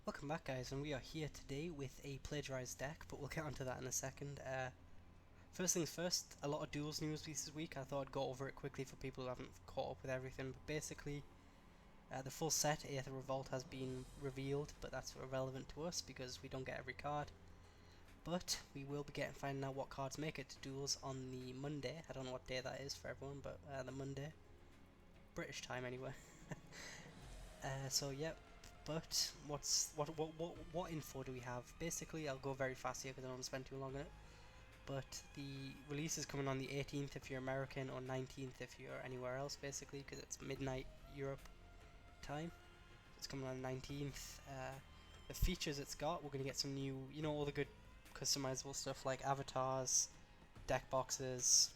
Welcome back, guys, and we are here today with a plagiarized deck, but we'll get onto that in a second. First things first, a lot of Duels news this week. I thought I'd go over it quickly for people who haven't caught up with everything, but basically, the full set, Aether Revolt, has been revealed, but that's irrelevant to us because we don't get every card. But we will be finding out what cards make it to Duels on the Monday. I don't know what day that is for everyone, but the Monday. British time, anyway. So yep. But what info do we have? Basically, I'll go very fast here because I don't want to spend too long on it. But the release is coming on the 18th if you're American, or 19th if you're anywhere else, basically, because it's midnight Europe time. It's coming on the 19th. The features it's got, we're going to get some new, all the good customizable stuff like avatars, deck boxes,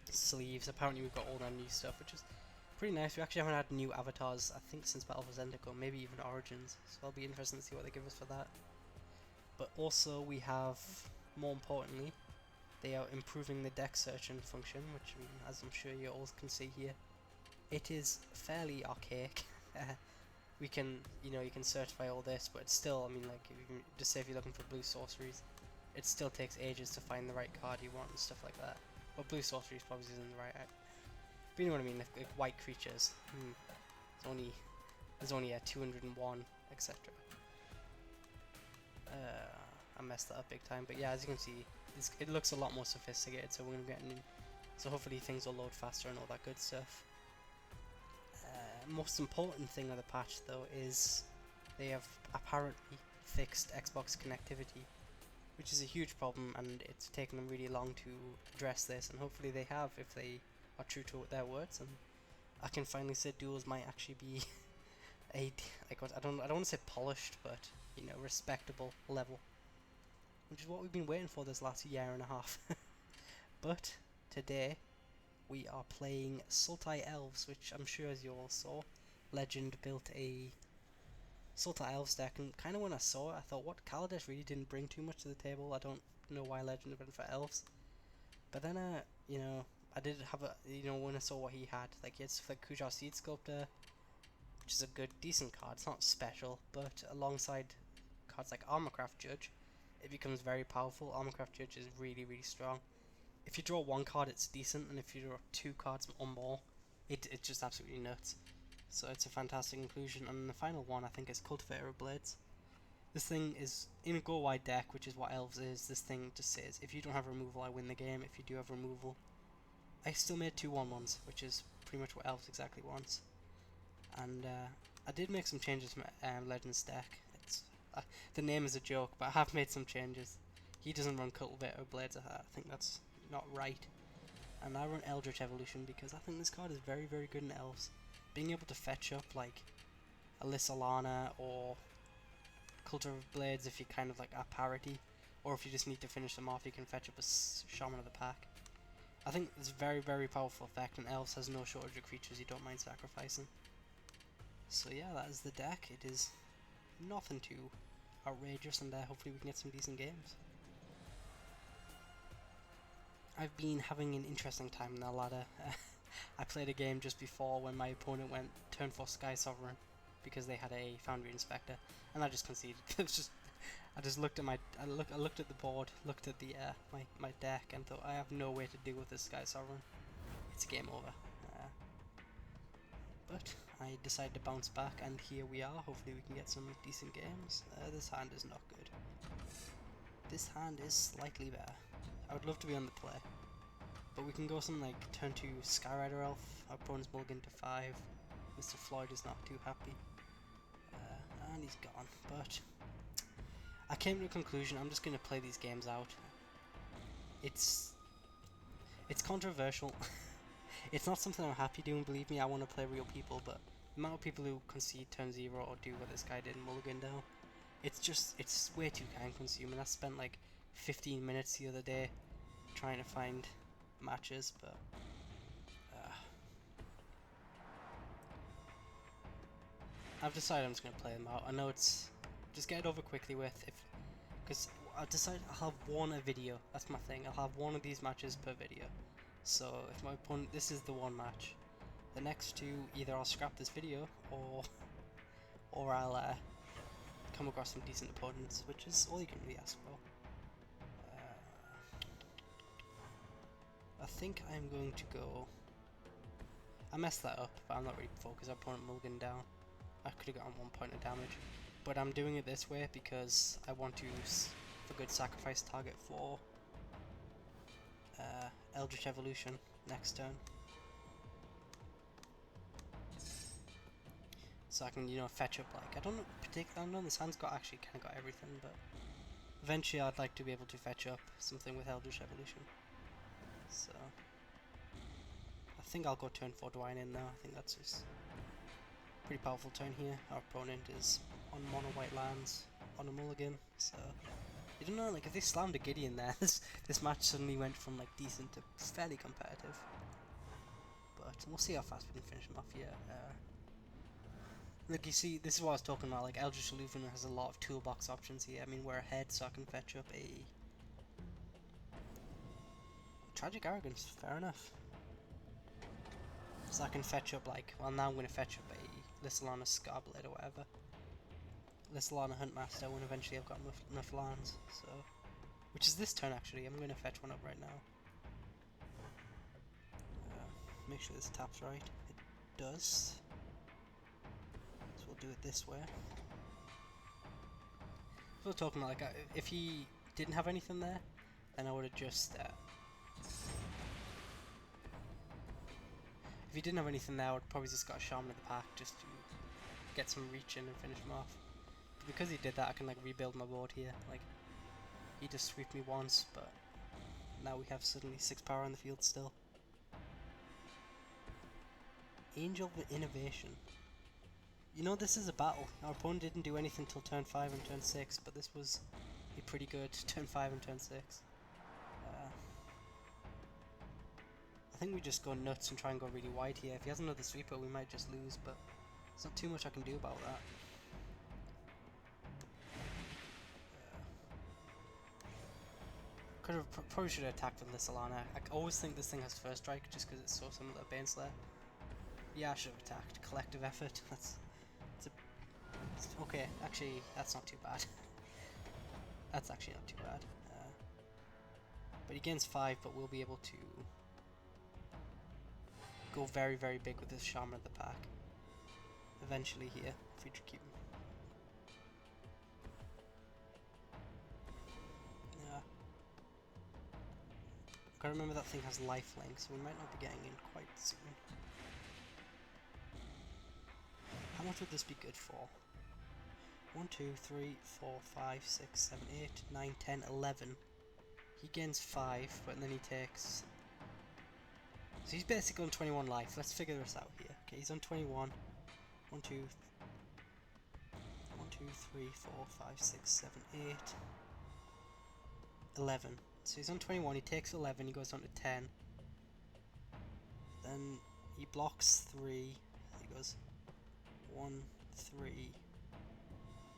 sleeves. Apparently we've got all that new stuff, which is pretty nice. We actually haven't had new avatars, I think, since Battle for Zendikar, maybe even Origins, so it'll be interesting to see what they give us for that. But also we have, more importantly, they are improving the deck searching function, which, as I'm sure you all can see here, it is fairly archaic. We can, you can search by all this, but it's still, like, if you can just say if you're looking for blue sorceries, it still takes ages to find the right card you want and stuff like that. Well, blue sorceries probably isn't the right. But you know what I mean, like white creatures. There's only a 201, etc. I messed that up big time, but yeah, as you can see, it looks a lot more sophisticated. So we're gonna get new. So hopefully things will load faster and all that good stuff. Most important thing of the patch though is they have apparently fixed Xbox connectivity, which is a huge problem, and it's taken them really long to address this. And hopefully they have, if they are true to their words, and I can finally say Duels might actually be a, like, I don't want to say polished, but respectable level, which is what we've been waiting for this last year and a half. But today we are playing Sultai Elves, which I'm sure, as you all saw, Legend built a Sultai Elves deck, and kind of when I saw it, I thought, what, Kaladesh really didn't bring too much to the table. I don't know why Legend went for Elves. But then, I did have a, when I saw what he had, like, he had stuff like Kujar Seed Sculptor, which is a good, decent card. It's not special, but alongside cards like Armorcraft Judge, it becomes very powerful. Armorcraft Judge is really, really strong. If you draw one card, it's decent, and if you draw two cards or more, it's just absolutely nuts. So it's a fantastic inclusion. And the final one, I think, is Cultivator of Blades. This thing is in a go-wide deck, which is what Elves is. This thing just says, if you don't have removal, I win the game. If you do have removal, I still made 2/1/1s, which is pretty much what Elves exactly wants. And I did make some changes to my Legends deck. The name is a joke, but I have made some changes. He doesn't run Cultivator of Blades. I think that's not right. And I run Eldritch Evolution because I think this card is very, very good in Elves. Being able to fetch up like Alyssa Lana or Cultivator of Blades if you kind of like at parity, or if you just need to finish them off, you can fetch up a Shaman of the Pack. I think it's a very, very powerful effect, and Elves has no shortage of creatures you don't mind sacrificing. So yeah, that is the deck. It is nothing too outrageous, and hopefully we can get some decent games. I've been having an interesting time in the ladder. I played a game just before when my opponent went turn 4 Sky Sovereign because they had a Foundry Inspector, and I just conceded. I just looked at I looked at the board, looked at the my deck, and thought, I have no way to deal with this Sky Sovereign. It's game over. But I decided to bounce back, and here we are. Hopefully we can get some decent games. This hand is not good. This hand is slightly better. I would love to be on the play, but we can go something like turn 2 Skyrider Elf. Our opponent's mulligan to 5. Mr. Floyd is not too happy. And he's gone. But I came to a conclusion. I'm just going to play these games out. It's controversial. It's not something I'm happy doing, believe me. I want to play real people, but the amount of people who concede turn 0 or do what this guy did in mulligan down, it's way too time consuming. I spent like 15 minutes the other day trying to find matches, but I've decided I'm just going to play them out. I know it's just get it over quickly with, because I've decided I'll have one a video. That's my thing. I'll have one of these matches per video. So if my opponent, this is the one match. The next two, either I'll scrap this video or I'll come across some decent opponents, which is all you can really ask for. I think I'm going to go... I messed that up, but I'm not really focused. Our opponent mulligan down. I could have gotten 1 point of damage. But I'm doing it this way because I want to use a good sacrifice target for Eldritch Evolution next turn. So I can, you know, fetch up, like, I don't know, this hand's got actually kind of got everything, but eventually I'd like to be able to fetch up something with Eldritch Evolution. So I think I'll go turn 4 Dwayne in now. I think that's just pretty powerful turn here. Our opponent is on mono white lands on a mulligan, so you don't know, like, if they slammed a Gideon there, this match suddenly went from like decent to fairly competitive. But we'll see how fast we can finish him off here. Look, you see, this is what I was talking about, like, Eldritch Evolution has a lot of toolbox options here. I mean, we're ahead, so I can fetch up a Tragic Arrogance, fair enough. So I can fetch up, like, well, now I'm going to fetch up a Lissalana Scarblade or whatever. Lissalana Huntmaster when eventually I've got enough lands, so... Which is this turn, actually. I'm going to fetch one up right now. Make sure this taps right. It does. So we'll do it this way. So we're talking like, if he didn't have anything there, then I would have just... if he didn't have anything there, I would probably just got a Shaman of the Pack just to get some reach in and finish him off. But because he did that, I can like rebuild my board here. Like, he just swept me once, but now we have suddenly 6 power on the field still. Angel of Innovation. You know, this is a battle. Our opponent didn't do anything till turn 5 and turn 6, but this was a pretty good turn 5 and turn 6. I think we just go nuts and try and go really wide here. If he has another sweeper, we might just lose, but there's not too much I can do about that. Probably should have attacked with Lissalana. I always think this thing has first strike just because it's so similar to Baneslayer. Yeah, I should have attacked. Collective effort. Okay, actually, that's not too bad. That's actually not too bad. But he gains 5, but we'll be able to go very, very big with this Shaman of the Pack. Eventually here, if we keep him. Yeah. Gotta remember that thing has lifelink, so we might not be getting in quite soon. How much would this be good for? 1, 2, 3, 4, 5, 6, 7, 8, 9, 10, 11. He gains 5, but then he takes... So he's basically on 21 life. Let's figure this out here. Okay, he's on 21. 1, 2, 3, 4, 5, 6, 7, 8. 11. So he's on 21, he takes 11, he goes on to 10. Then he blocks 3. He goes 1, 3,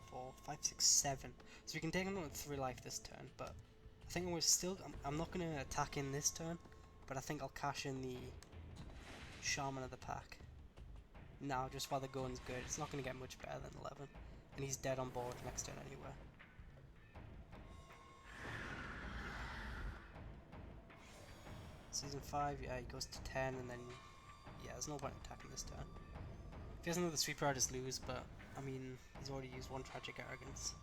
4, 5, 6, 7. So we can take him on with 3 life this turn, but I think I'm not going to attack in this turn, but I think I'll cash in the Shaman of the Pack now, just while the gun's good. It's not going to get much better than 11, and he's dead on board next turn anyway. Season 5, yeah, he goes to 10, and then, yeah, there's no point in attacking this turn. If he has another sweeper, I just lose, but, I mean, he's already used 1 Tragic Arrogance.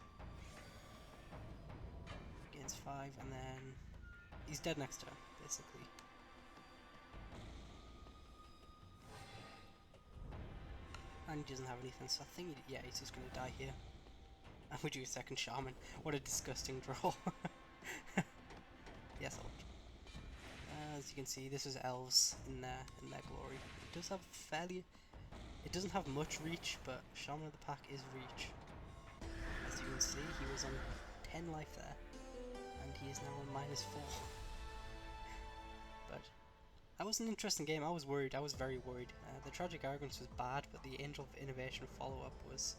Gains 5, and then he's dead next turn, basically. And he doesn't have anything, so I think, yeah, he's just going to die here. And we do a second Shaman. What a disgusting draw. Yes, I'll... as you can see, this is Elves in their glory. It does have it doesn't have much reach, but Shaman of the Pack is reach. As you can see, he was on 10 life there, and he is now on -4. But that was an interesting game. I was worried. I was very worried. The Tragic Arrogance was bad, but the Angel of Innovation follow-up was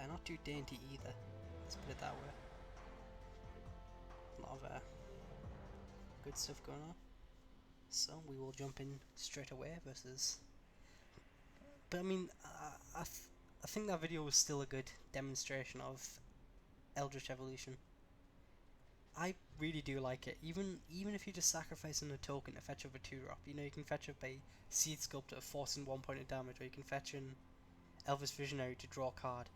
not too dainty either. Let's put it that way. A lot of good stuff going on. So we will jump in straight away versus... But I mean, I think that video was still a good demonstration of Eldritch Evolution. I really do like it. Even if you're just sacrificing a token to fetch up a 2-drop, you know, you can fetch up a Seed Sculptor forcing 1 point of damage, or you can fetch an Elvis Visionary to draw a card.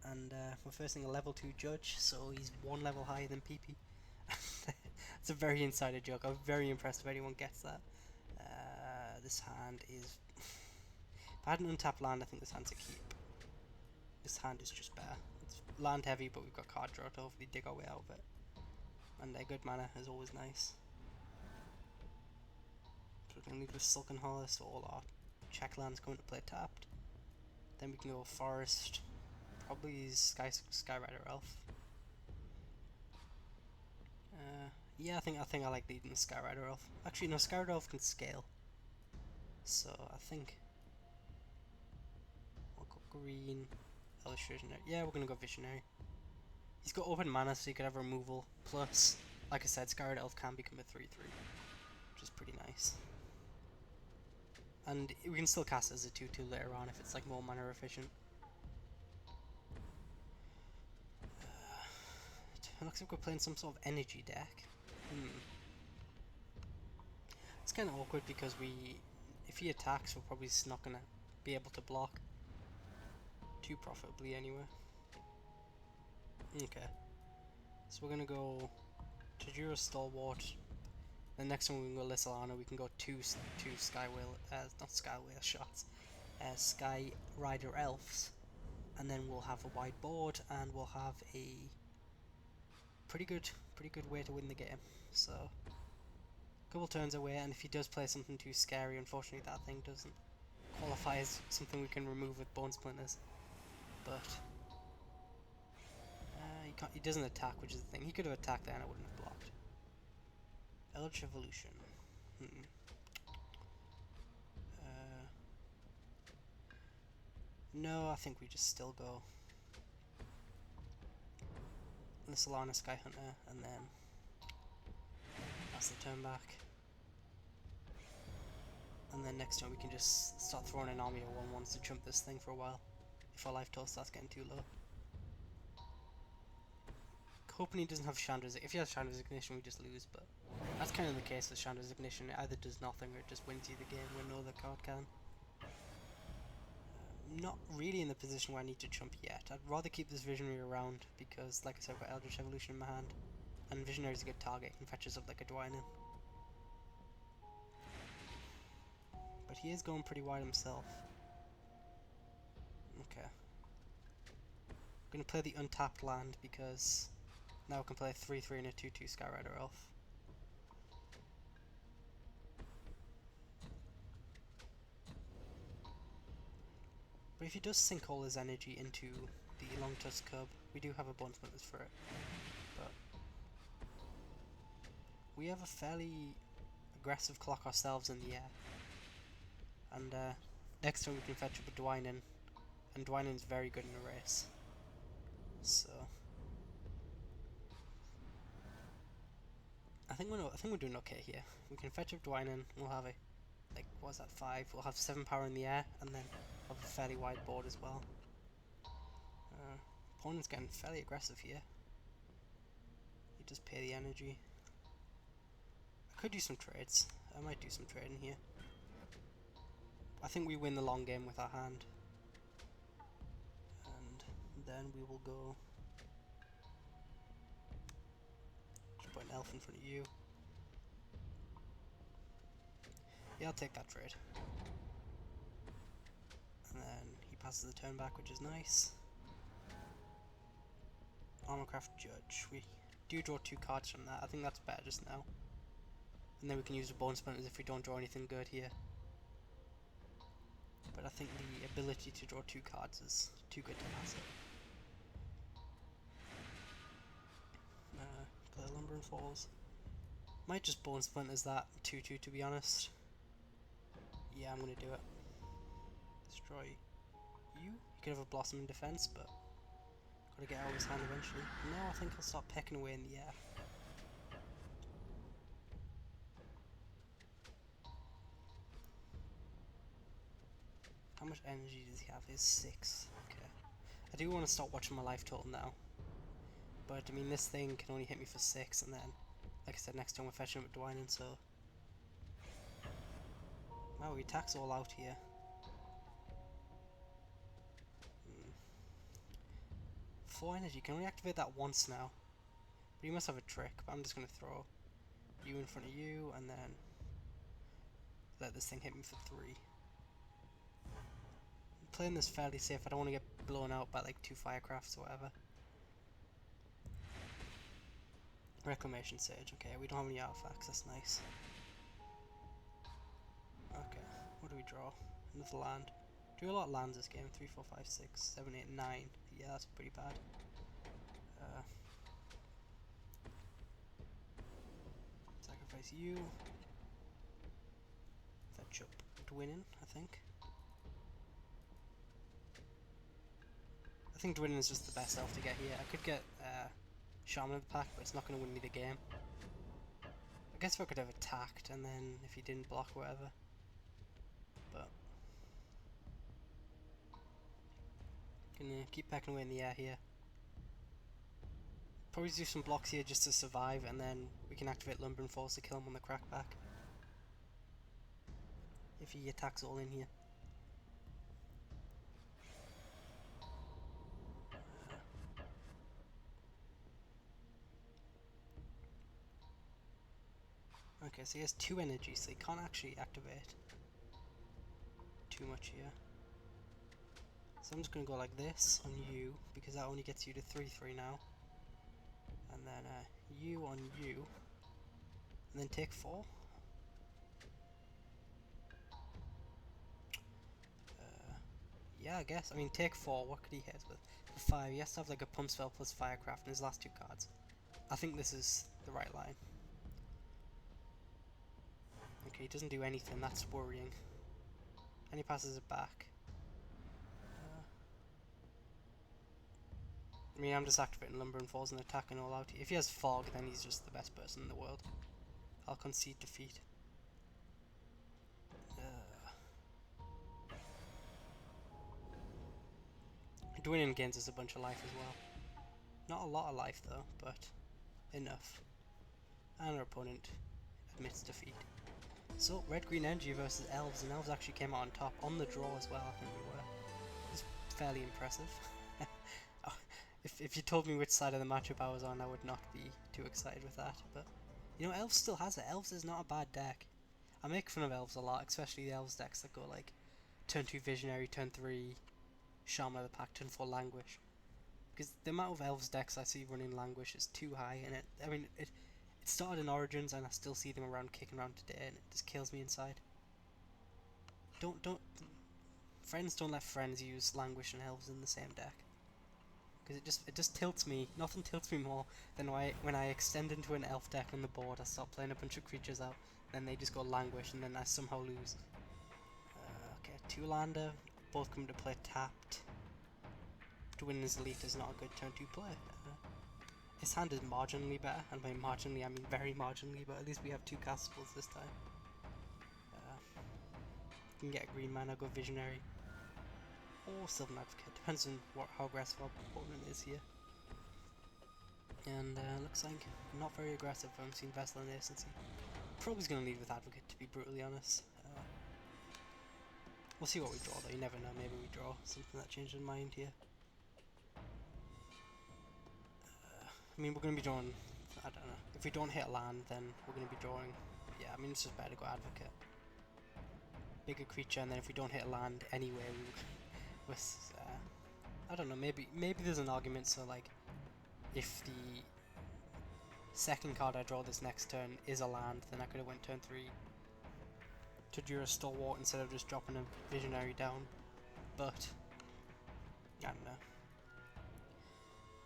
And we're facing a level 2 judge, so he's 1 level higher than PP. It's a very insider joke. I'm very impressed if anyone gets that. This hand is... If I had an untapped land, I think this hand's a keep. This hand is just better. It's land heavy, but we've got card draw to hopefully dig our way out of it. And a good mana is always nice. So we're going to leave with Sultan Hollow, so all our check lands going to play tapped. Then we can go Forest. Probably Skyrider Elf. Yeah, I think I like leading the Skyrider Elf. Actually, no, Skyrider Elf can scale. So I think we'll go green. Elvish Visionary. Yeah, we're gonna go Visionary. He's got open mana, so he could have removal. Plus, like I said, Skyrider Elf can become a 3/3, which is pretty nice. And we can still cast it as a 2/2 later on if it's like more mana efficient. It looks like we're playing some sort of energy deck. It's kind of awkward because if he attacks, we're probably not gonna be able to block too profitably anyway. Okay, so we're gonna go Tajura Stalwart. The next one we can go Lissalana. We can go two not Skywhale shots, Sky Rider Elves, and then we'll have a wide board and we'll have a pretty good way to win the game. So a couple turns away, and if he does play something too scary, unfortunately that thing doesn't qualify as something we can remove with Bone Splinters. But he doesn't attack, which is the thing. He could have attacked there and I wouldn't have blocked. Eldritch Evolution. No, I think we just still go Lissalana Sky Hunter, and then that's the turn back. And then next turn we can just start throwing an army of 1/1s to jump this thing for a while, if our life total starts getting too low. Hoping he doesn't have Chandra's. If he has Chandra's Ignition, we just lose, but that's kind of the case with Chandra's Ignition. It either does nothing or it just wins you the game when no other card can. Not really in the position where I need to jump yet. I'd rather keep this Visionary around because, like I said, I've got Eldritch Evolution in my hand, and Visionary is a good target. It can fetch us up like a Dwynen. But he is going pretty wide himself. Okay. I'm going to play the untapped land because now I can play a 3/3 and a 2/2 Skyrider Elf. But if he does sink all his energy into the Long Tusk Cub, we do have a Bone Splinters for it. But we have a fairly aggressive clock ourselves in the air. And next time we can fetch up a Dwynen, and Dwynen's very good in a race. So I think we're doing okay here. We can fetch up Dwynen. We'll have a, like, what's that, 5? We'll have 7 power in the air, and then have a fairly wide board as well. Opponent's getting fairly aggressive here. He does pay the energy. I could do some trades. I might do some trading here. I think we win the long game with our hand. And then we will go... Just put an elf in front of you. Yeah, I'll take that trade. And then he passes the turn back, which is nice. Armorcraft Judge. We do draw 2 cards from that. I think that's better just now. And then we can use the Bone Splinters if we don't draw anything good here. But I think the ability to draw 2 cards is too good to pass it. Play Lumber and Falls. Might just Bone Splinters that 2/2 to be honest. Yeah, I'm gonna do it. Destroy you. You could have a Blossom in defense, but gotta get out of his hand eventually. No, I think I'll start pecking away in the air. much energy does he have? He's 6. Okay. I do want to start watching my life total now. But, I mean, this thing can only hit me for 6, and then, like I said, next turn we're fetching up with Dwynen, so... Wow, he attacks all out here. 4 energy, can we activate that once now? But he must have a trick, but I'm just going to throw you in front of you, and then let this thing hit me for 3. I'm playing this fairly safe, I don't want to get blown out by like 2 Firecrafts or whatever. Reclamation Sage, okay, we don't have any artifacts, that's nice. Okay, what do we draw? Another land. Do a lot of lands this game, 3, 4, 5, 6, 7, 8, 9. Yeah, that's pretty bad. Sacrifice you. Fetch up Dwynen, I think. I think Dwynen is just the best elf to get here. I could get Shaman of the Pack, but it's not going to win me the game. I guess if I could have attacked, and then if he didn't block or whatever. But gonna keep pecking away in the air here. Probably do some blocks here just to survive, and then we can activate Lumbering Force to kill him on the crackback. If he attacks all in here. Okay, so he has 2 energy, so he can't actually activate too much here. So I'm just going to go like this on you, because that only gets you to 3/3 now. And then you on you, and then take 4. Yeah, I guess. I mean, take 4, what could he hit with? For 5, he has to have like a pump spell plus Firecraft in his last 2 cards. I think this is the right line. Okay, he doesn't do anything, that's worrying. And he passes it back. I mean, I'm just activating Lumbering Falls and attacking all out. If he has Fog, then he's just the best person in the world. I'll concede defeat. Dwynen gains us a bunch of life as well. Not a lot of life though, but enough. And our opponent admits defeat. So, red-green energy versus elves, and elves actually came out on top on the draw as well, I think we were. It's fairly impressive. If you told me which side of the matchup I was on, I would not be too excited with that, but you know, elves still has it. Elves is not a bad deck. I make fun of elves a lot, especially the elves decks that go like turn 2 Visionary, turn 3 Shaman of the Pack, turn 4 Languish. Because the amount of elves decks I see running Languish is too high, and it started in Origins, and I still see them around kicking around today, and it just kills me inside. Friends don't let friends use Languish and elves in the same deck. Because it just tilts me. Nothing tilts me more than when I extend into an elf deck on the board, I start playing a bunch of creatures out, then they just go Languish, and then I somehow lose. Okay, 2-lander, both come to play tapped. Dwynen's Elite is not a good turn to play. His hand is marginally better, and by marginally I mean very marginally, but at least we have 2 castables this time. You can get a green mana, go Visionary. Or Sylvan Advocate, depends on how aggressive our opponent is here. And looks like not very aggressive. I'm seeing Vessel and Agency. Probably going to lead with Advocate, to be brutally honest. We'll see what we draw though, you never know, maybe we draw something that changed in mind here. I mean, we're going to be drawing, I don't know, if we don't hit a land, then we're going to be drawing, yeah, I mean, it's just better to go Advocate. Bigger creature, and then if we don't hit a land anyway, I don't know, maybe there's an argument, so like, if the second card I draw this next turn is a land, then I could have went turn 3 to draw a Stalwart instead of just dropping a Visionary down, but, I don't know.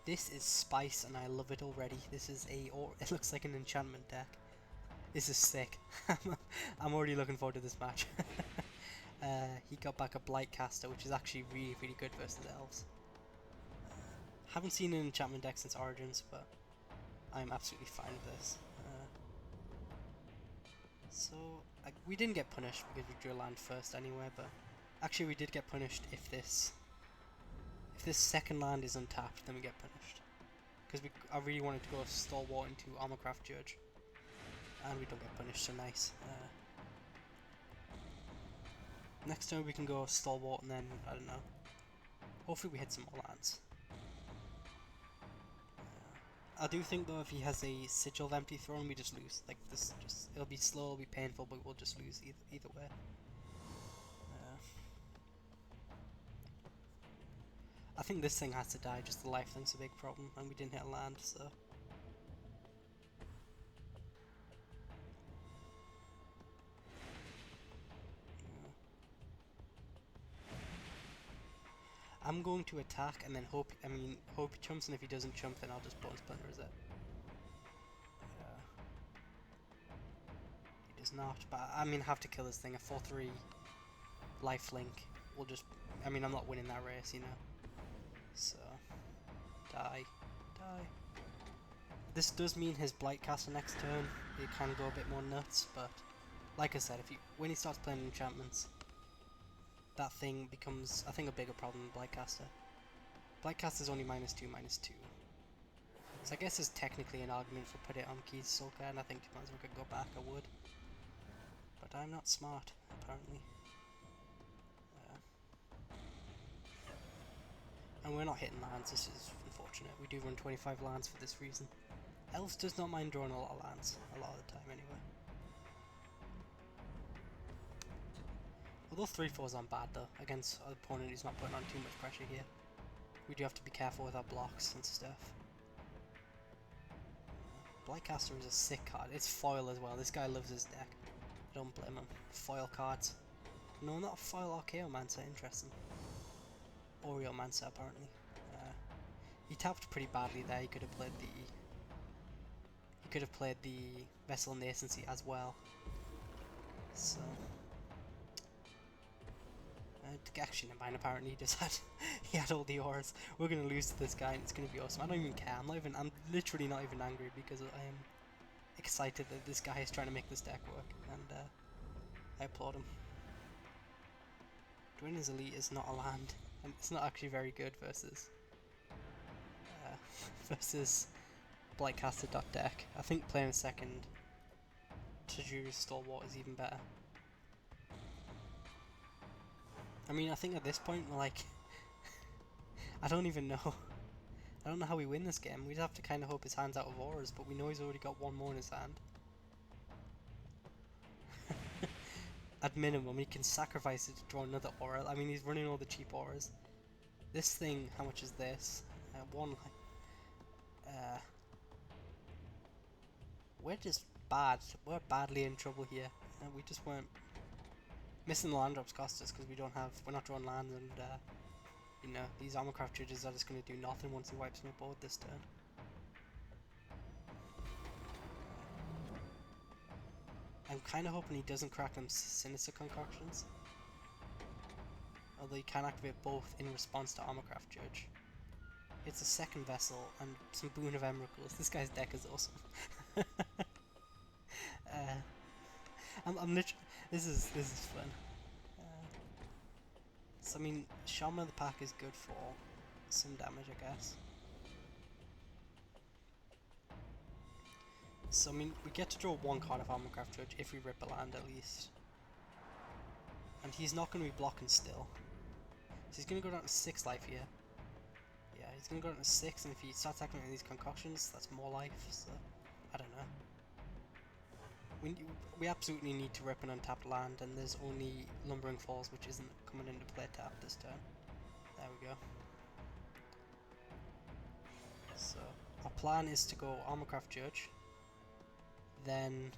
This is spice, and I love it already. This is it looks like an enchantment deck. This is sick. I'm already looking forward to this match. He got back a Blightcaster, which is actually really, really good versus elves. Haven't seen an enchantment deck since Origins, but I'm absolutely fine with this. So we didn't get punished because we drew land first anyway, but Actually, we did get punished if this second land is untapped, then we get punished. Because I really wanted to go Stalwart into Armorcraft Judge, and we don't get punished, so nice. Next turn we can go Stalwart, and then I don't know. Hopefully we hit some more lands. I do think though if he has a Sigil of Empty Throne, we just lose. Like this, it'll be slow, it'll be painful, but we'll just lose either way. I think this thing has to die. Just the lifelink's a big problem, and we didn't hit a land, so. I'm going to attack and then hope he chumps, and if he doesn't chump then I'll just Bone Splinters it. He does not, but I mean I have to kill this thing. A 4/3 lifelink will just, I mean I'm not winning that race, you know. So, die. This does mean his Blightcaster next turn, it can go a bit more nuts, but like I said, when he starts playing enchantments, that thing becomes, I think, a bigger problem than Blightcaster. Blightcaster's only -2/-2. So I guess there's technically an argument for putting it on Keys Sulkai, and I think if I could go back I would. But I'm not smart, apparently. And we're not hitting lands, this is unfortunate. We do run 25 lands for this reason. Elves does not mind drawing a lot of lands, a lot of the time anyway. Although 3/4s aren't bad though, against an opponent who's not putting on too much pressure here. We do have to be careful with our blocks and stuff. Blightcaster is a sick card. It's foil as well. This guy loves his deck. I don't blame him. Foil cards. No, not a foil Archaeomancer. Interesting. Oriomancer apparently. He tapped pretty badly there. He could have played the Vessel of Nascency as well. So. Actually, never mind. Apparently, he had all the auras. We're gonna lose to this guy, and it's gonna be awesome. I don't even care. I'm literally not even angry because I am excited that this guy is trying to make this deck work, and I applaud him. Dwayne's Elite is not a land, and it's not actually very good versus Blightcaster.deck. I think playing a second Tajiri's Stalwart is even better. I mean, I think at this point, like, I don't even know. I don't know how we win this game. We'd have to kind of hope his hand's out of auras, but we know he's already got one more in his hand. At minimum, he can sacrifice it to draw another aura. I mean, he's running all the cheap auras. This thing, how much is this? We're just bad. We're badly in trouble here. We just weren't. Missing the land drops cost us because we're not drawing lands, and you know, these Armorcraft Judges are just going to do nothing once he wipes my board this turn. I'm kind of hoping he doesn't crack them Sinister Concoctions. Although he can activate both in response to Armorcraft Judge. It's a second Vessel and some Boon of Emeralds. This guy's deck is awesome. I'm literally. This is fun. So I mean, Shaman of the Pack is good for some damage, I guess. So I mean, we get to draw one card of Armorcraft Judge if we rip a land at least. And he's not going to be blocking still. So he's going to go down to 6 life here. Yeah, he's going to go down to 6, and if he starts activating these concoctions, that's more life, so I don't know. We absolutely need to rip an untapped land, and there's only Lumbering Falls, which isn't coming into play tapped this turn. There we go. So, our plan is to go Armorcraft Judge, then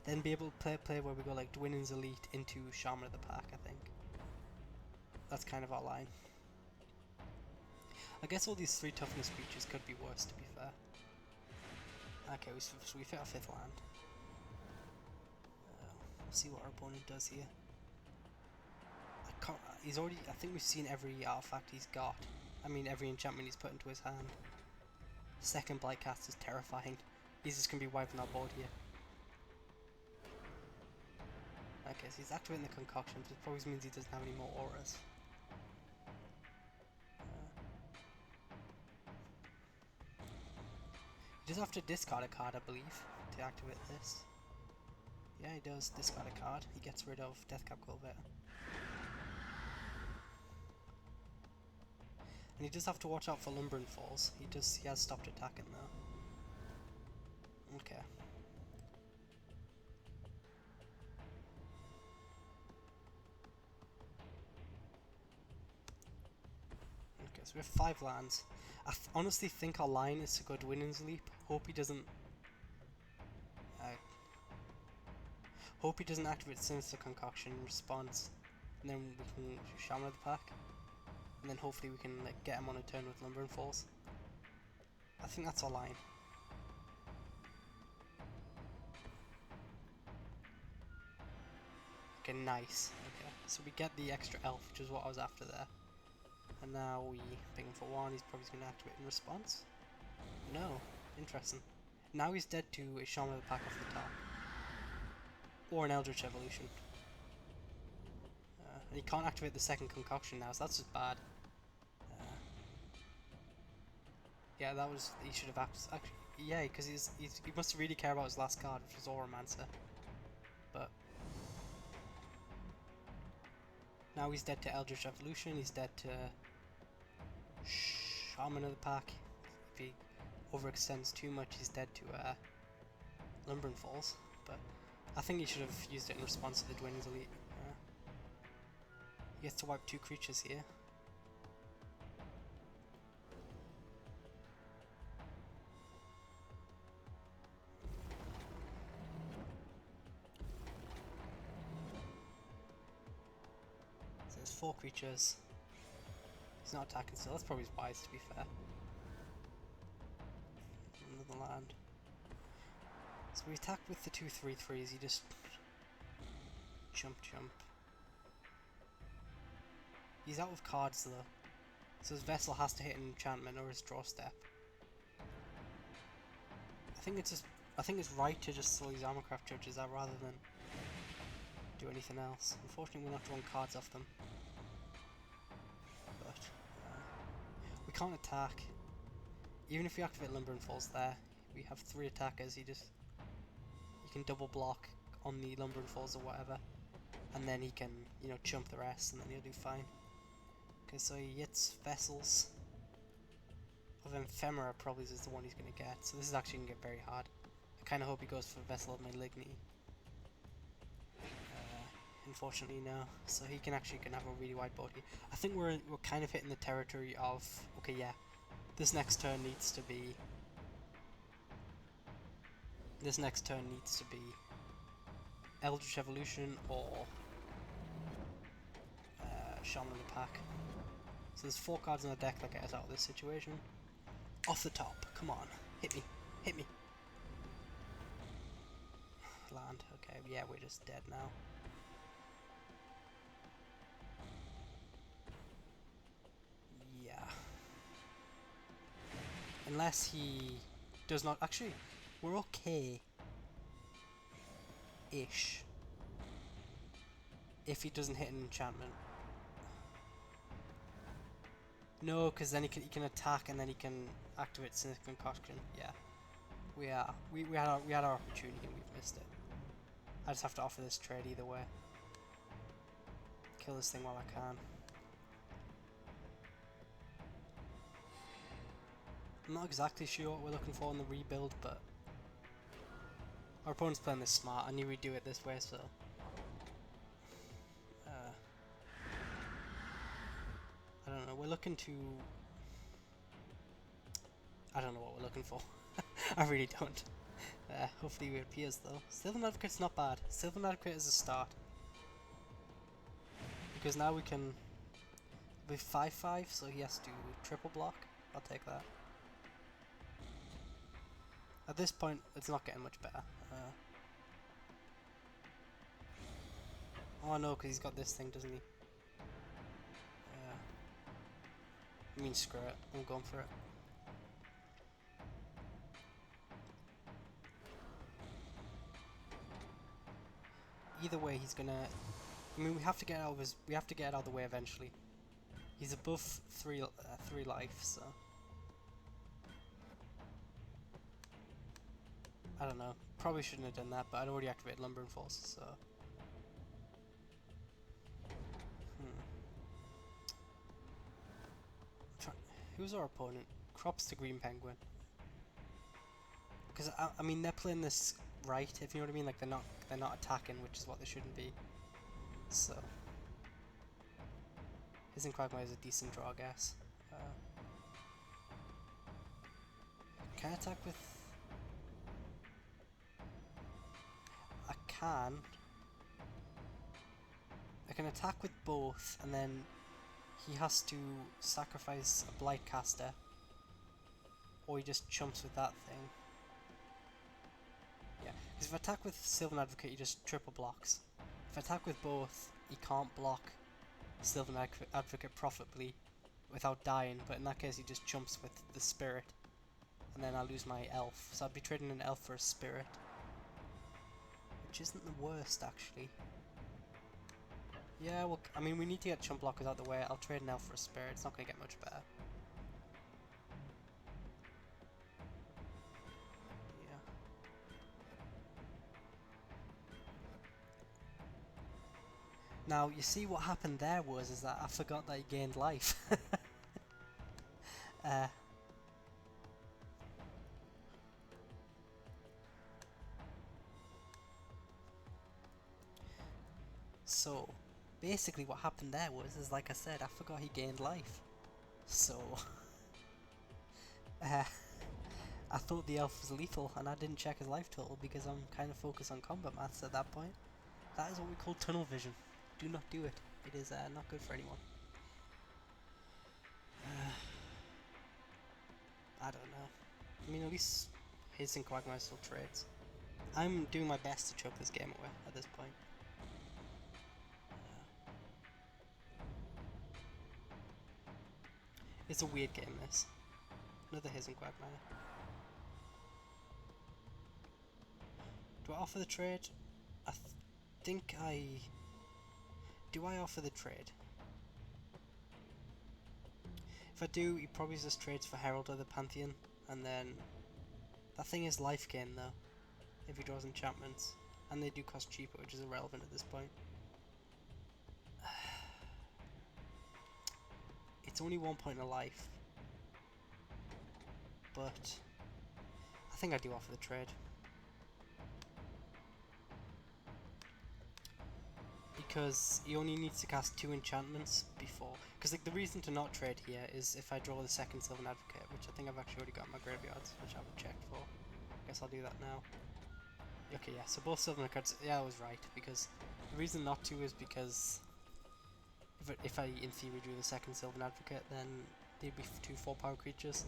then be able to play where we go like Dwinnen's Elite into Shaman of the Pack, I think. That's kind of our line. I guess all these 3 toughness creatures could be worse, to be fair. Okay, so we fit our 5th land. We'll see what our opponent does here. I think we've seen every artifact he's got. I mean, every enchantment he's put into his hand. Second Blightcast is terrifying. He's just going to be wiping our board here. Okay, so he's activating the concoction, which probably means he doesn't have any more auras. You just have to discard a card, I believe, to activate this. Yeah, he does discard a card. He gets rid of Deathcap Cultivator. And he does have to watch out for Lumbering Falls. He has stopped attacking though. Okay. Okay, so we have 5 lands. I honestly think our line is to go to Winnings Leap. Hope he doesn't activate Sinister Concoction in response. And then we can Shaman of the Pack. And then hopefully we can like get him on a turn with Lumbering Falls. I think that's our line. Okay, nice. Okay, so we get the extra elf, which is what I was after there. And now we ping him for 1, he's probably going to activate in response. No, interesting. Now he's dead to a Shaman of the Pack off the top. Or an Eldritch Evolution. And he can't activate the second concoction now, so that's just bad. Yeah, that was... he should have actually... yeah, because he must really care about his last card, which is Auramancer. But... now he's dead to Eldritch Evolution, he's dead to... Shaman of the Pack. If he overextends too much, he's dead to Lumbering Falls. But I think he should have used it in response to the Dwind's Elite. He gets to wipe 2 creatures here. So there's 4 creatures. He's not attacking still, that's probably wise to be fair. Another land. So we attack with the 2/3/3s, you just jump. He's out of cards though, so his Vessel has to hit an enchantment or his draw step. I think it's right to just slow these Armorcraft Judges out rather than do anything else. Unfortunately we're not drawing cards off them. But we can't attack. Even if we activate Lumbering Falls there, we have 3 attackers, you can double block on the Lumbering Falls or whatever, and then he can, you know, chump the rest and then he'll do fine. Okay, so he hits Vessels of Ephemera, probably is the one he's going to get, so this is actually going to get very hard. I kind of hope he goes for Vessel of Malignity. Unfortunately no, so he can have a really wide board here. I think we're kind of hitting the territory of, okay, yeah, this next turn needs to be Eldritch Evolution or Shaman of the Pack. So there's 4 cards in the deck that get us out of this situation. Off the top, come on, hit me. Land, okay, yeah, we're just dead now. Yeah. Unless he does not, actually, we're okay. Ish. If he doesn't hit an enchantment. No, because then he can attack and then he can activate Sinister Concoction. Yeah, we had our opportunity and we've missed it. I just have to offer this trade either way. Kill this thing while I can. I'm not exactly sure what we're looking for in the rebuild, but our opponent's playing this smart. I knew we'd do it this way, so. I don't know, we're looking to... I don't know what we're looking for. I really don't. Hopefully it appears though. Sylvan Advocate's not bad. Sylvan Advocate is a start. Because now we can... with 5/5, so he has to triple block. I'll take that. At this point, it's not getting much better. Oh no, because he's got this thing, doesn't he? I mean, screw it. I'm going for it. either way, he's gonna. I mean, we have to get out of his. We have to get out of the way eventually. He's above three life, so I don't know. Probably shouldn't have done that, but I'd already activated Lumbering Force, so. Who's our opponent? Crops the Green Penguin. Because I mean, they're playing this right, if you know what I mean. Like they're not attacking, which is what they shouldn't be. So his Quagmire is a decent draw, I guess. Can I attack with? I can. I can attack with both, and then he has to sacrifice a Blightcaster, or he just chumps with that thing. Yeah, because if I attack with Sylvan Advocate, he just triple blocks. If I attack with both, he can't block Sylvan Advocate profitably without dying, but in that case he just chumps with the Spirit, and then I lose my Elf. So I'd be trading an Elf for a Spirit, which isn't the worst, actually. Yeah, well, I mean, we need to get chump blockers out of the way. I'll trade an Elf for a Spirit. It's not going to get much better. Yeah. Now, you see what happened there is that I forgot that he gained life. So, basically what happened there is like I said, I forgot he gained life. So, I thought the elf was lethal and I didn't check his life total because I'm kind of focused on combat maths at that point. That is what we call tunnel vision. Do not do it. It is not good for anyone. I don't know. I mean, at least his and Quagmire still trades. I'm doing my best to choke this game away at this point. It's a weird game, this. Another His and Quagmire. Do I offer the trade? I think I... Do I offer the trade? If I do, he probably just trades for Herald of the Pantheon, and then... That thing is life gain, though, if he draws enchantments. And they do cost cheaper, which is irrelevant at this point. It's only 1 point of life. But... I think I do offer the trade. Because he only needs to cast 2 enchantments before. Because like, the reason to not trade here is if I draw the second Sylvan Advocate, which I think I've actually already got in my graveyards, which I haven't checked for. Guess I'll do that now. Okay, yeah, so both Sylvan cards, yeah, I was right, because the reason not to is because if I in theory drew the second Sylvan Advocate, then they'd be 2 4-power creatures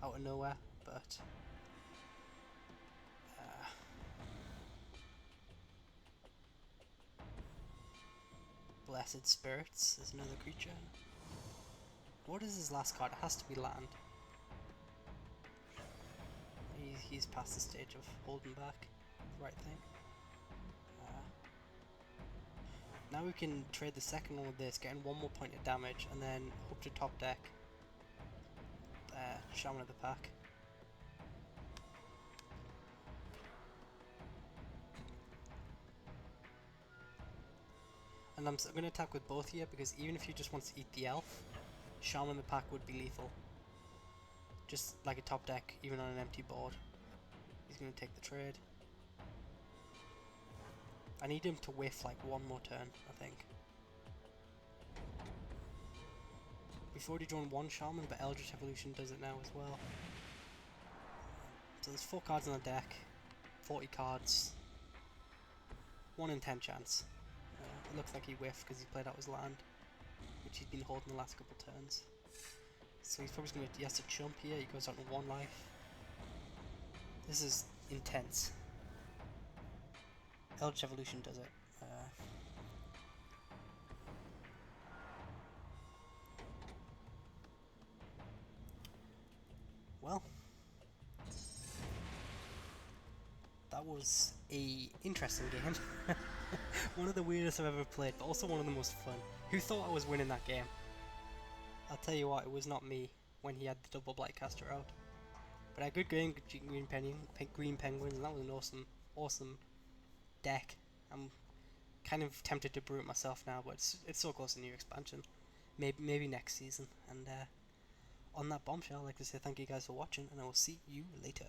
out of nowhere, but... Blessed Spirits is another creature. What is his last card? It has to be land. He's past the stage of holding back. Right thing. Now we can trade the second one with this, getting 1 more point of damage, and then hope to top deck Shaman of the Pack. And I'm going to attack with both here, because even if he just wants to eat the elf, Shaman of the Pack would be lethal. Just like a top deck, even on an empty board. He's going to take the trade. I need him to whiff like 1 more turn, I think. We've already drawn 1 Shaman, but Eldritch Evolution does it now as well. So there's 4 cards in the deck, 40 cards, 1 in 10 chance. It looks like he whiffed because he played out his land, which he's been holding the last couple turns. So he's probably going to, he has to chump here, he goes out in 1 life. This is intense. Eldritch Evolution does it. Well, that was a interesting game. One of the weirdest I've ever played, but also one of the most fun. Who thought I was winning that game? I'll tell you what, it was not me when he had the double Blightcaster out. But a good game, Green Penguins, and that was an awesome deck. I'm kind of tempted to brew it myself now, but it's so close to new expansion. Maybe next season. And on that bombshell, I'd like to say thank you guys for watching, and I will see you later.